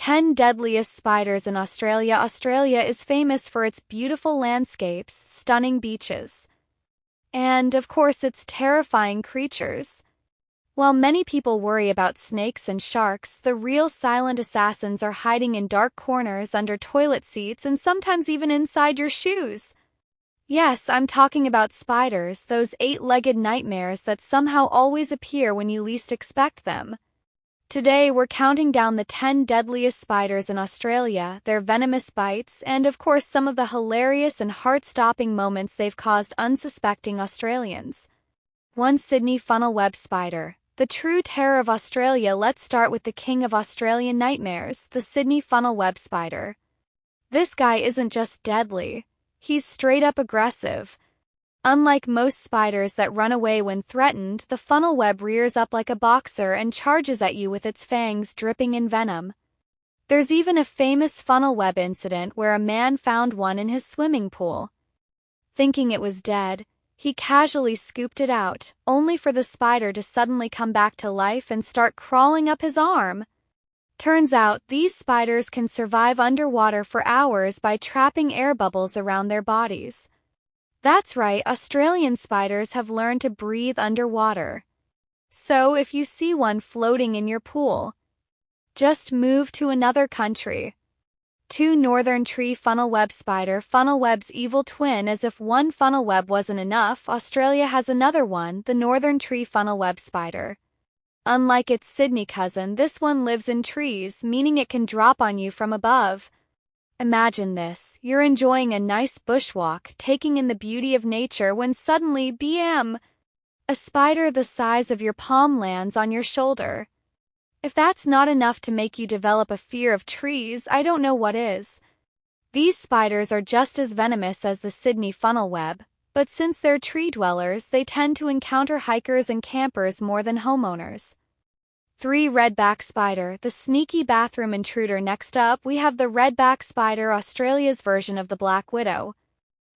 10 Deadliest Spiders in Australia. Australia is famous for its beautiful landscapes, stunning beaches, and, of course, its terrifying creatures. While many people worry about snakes and sharks, the real silent assassins are hiding in dark corners, under toilet seats, and sometimes even inside your shoes. Yes, I'm talking about spiders, those 8-legged nightmares that somehow always appear when you least expect them. Today, we're counting down the 10 deadliest spiders in Australia, their venomous bites, and of course some of the hilarious and heart-stopping moments they've caused unsuspecting Australians. 1. Sydney funnel web spider. The true terror of Australia. Let's start with the king of Australian nightmares, the Sydney funnel web spider. This guy isn't just deadly, he's straight-up aggressive. Unlike most spiders that run away when threatened, the funnel web rears up like a boxer and charges at you with its fangs dripping in venom. There's even a famous funnel web incident where a man found one in his swimming pool. Thinking it was dead, he casually scooped it out, only for the spider to suddenly come back to life and start crawling up his arm. Turns out, these spiders can survive underwater for hours by trapping air bubbles around their bodies. That's right, Australian spiders have learned to breathe underwater. So if you see one floating in your pool, just move to another country. 2. Northern tree funnel web spider. Funnel web's evil twin. As if one funnel web wasn't enough, Australia has another one, the northern tree funnel web spider. Unlike its Sydney cousin, this one lives in trees, meaning it can drop on you from above. Imagine this, you're enjoying a nice bushwalk, taking in the beauty of nature, when suddenly, bam! A spider the size of your palm lands on your shoulder. If that's not enough to make you develop a fear of trees, I don't know what is. These spiders are just as venomous as the Sydney funnel web, but since they're tree dwellers, they tend to encounter hikers and campers more than homeowners. 3. Redback spider. The sneaky bathroom intruder. Next up, we have the redback spider, Australia's version of the black widow.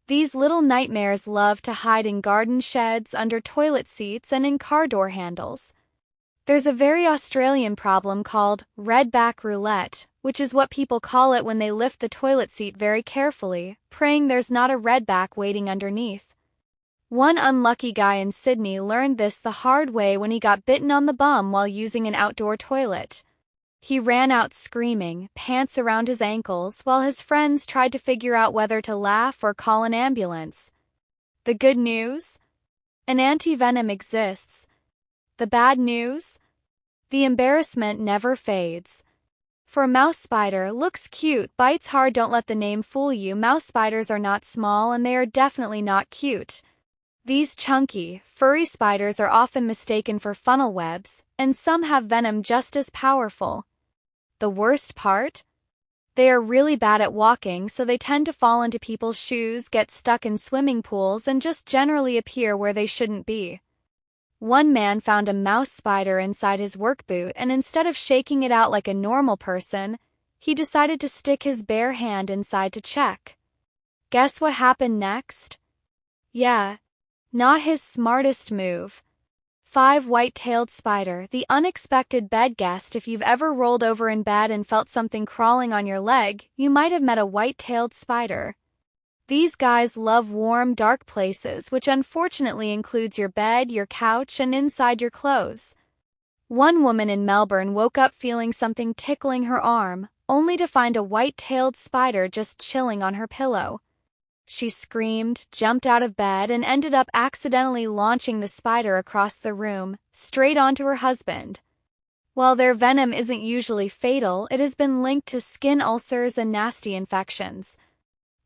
These little nightmares love to hide in garden sheds, under toilet seats, and in car door handles. There's a very Australian problem called redback roulette, which is what people call it when they lift the toilet seat very carefully, praying there's not a redback waiting underneath. One unlucky guy in Sydney learned this the hard way when he got bitten on the bum while using an outdoor toilet. He ran out screaming, pants around his ankles, while his friends tried to figure out whether to laugh or call an ambulance. The good news? An anti-venom exists. The bad news? The embarrassment never fades. For mouse spider, looks cute, bites hard. Don't let the name fool you. Mouse spiders are not small and they are definitely not cute. These chunky, furry spiders are often mistaken for funnel webs, and some have venom just as powerful. The worst part? They are really bad at walking, so they tend to fall into people's shoes, get stuck in swimming pools, and just generally appear where they shouldn't be. One man found a mouse spider inside his work boot, and instead of shaking it out like a normal person, he decided to stick his bare hand inside to check. Guess what happened next? Yeah, not his smartest move. 5. White-tailed spider. The unexpected bed guest. If you've ever rolled over in bed and felt something crawling on your leg, you might have met a white-tailed spider. These guys love warm, dark places, which unfortunately includes your bed, your couch, and inside your clothes. One woman in Melbourne woke up feeling something tickling her arm, only to find a white-tailed spider just chilling on her pillow. She screamed, jumped out of bed, and ended up accidentally launching the spider across the room, straight onto her husband. While their venom isn't usually fatal, it has been linked to skin ulcers and nasty infections.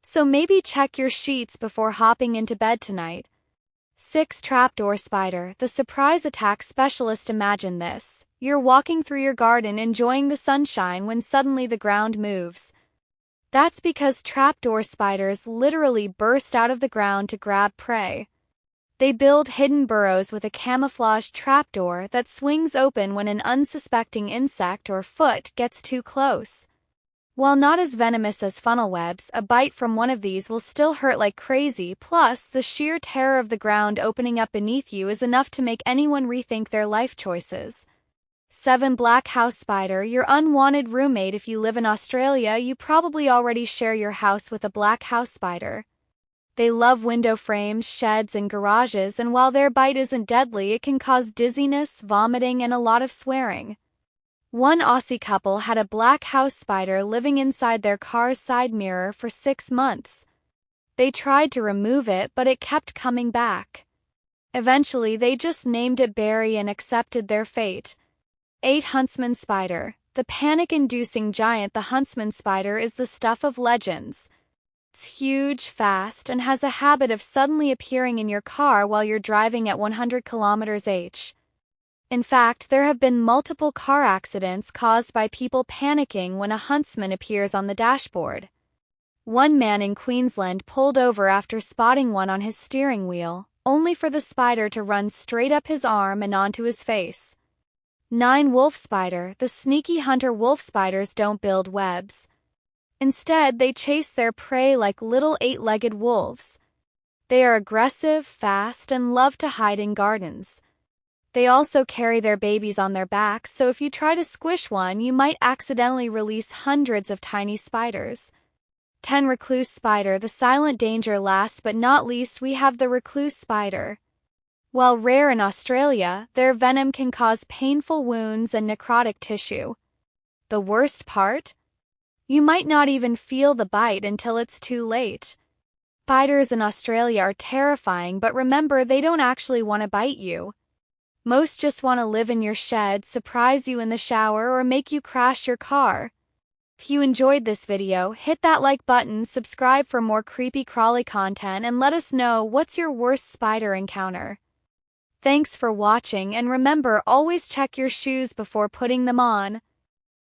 So maybe check your sheets before hopping into bed tonight. 6. Trapdoor spider. The surprise attack specialist. Imagine this. You're walking through your garden enjoying the sunshine when suddenly the ground moves. That's because trapdoor spiders literally burst out of the ground to grab prey. They build hidden burrows with a camouflaged trapdoor that swings open when an unsuspecting insect or foot gets too close. While not as venomous as funnel webs, a bite from one of these will still hurt like crazy, plus the sheer terror of the ground opening up beneath you is enough to make anyone rethink their life choices. 7. Black house spider, your unwanted roommate. If you live in Australia, you probably already share your house with a black house spider. They love window frames, sheds, and garages, and while their bite isn't deadly, it can cause dizziness, vomiting, and a lot of swearing. One Aussie couple had a black house spider living inside their car's side mirror for 6 months. They tried to remove it, but it kept coming back. Eventually, they just named it Barry and accepted their fate. 8. Huntsman spider. The panic-inducing giant, the huntsman spider, is the stuff of legends. It's huge, fast, and has a habit of suddenly appearing in your car while you're driving at 100 km/h. In fact, there have been multiple car accidents caused by people panicking when a huntsman appears on the dashboard. One man in Queensland pulled over after spotting one on his steering wheel, only for the spider to run straight up his arm and onto his face. 9. Wolf spider. The sneaky hunter wolf spiders don't build webs. Instead, they chase their prey like little 8-legged wolves. They are aggressive, fast, and love to hide in gardens. They also carry their babies on their backs, so if you try to squish one, you might accidentally release hundreds of tiny spiders. 10. Recluse spider. The silent danger. Last but not least, we have the recluse spider. While rare in Australia, their venom can cause painful wounds and necrotic tissue. The worst part? You might not even feel the bite until it's too late. Spiders in Australia are terrifying, but remember, they don't actually want to bite you. Most just want to live in your shed, surprise you in the shower, or make you crash your car. If you enjoyed this video, hit that like button, subscribe for more creepy crawly content, and let us know what's your worst spider encounter. Thanks for watching, and remember, always check your shoes before putting them on.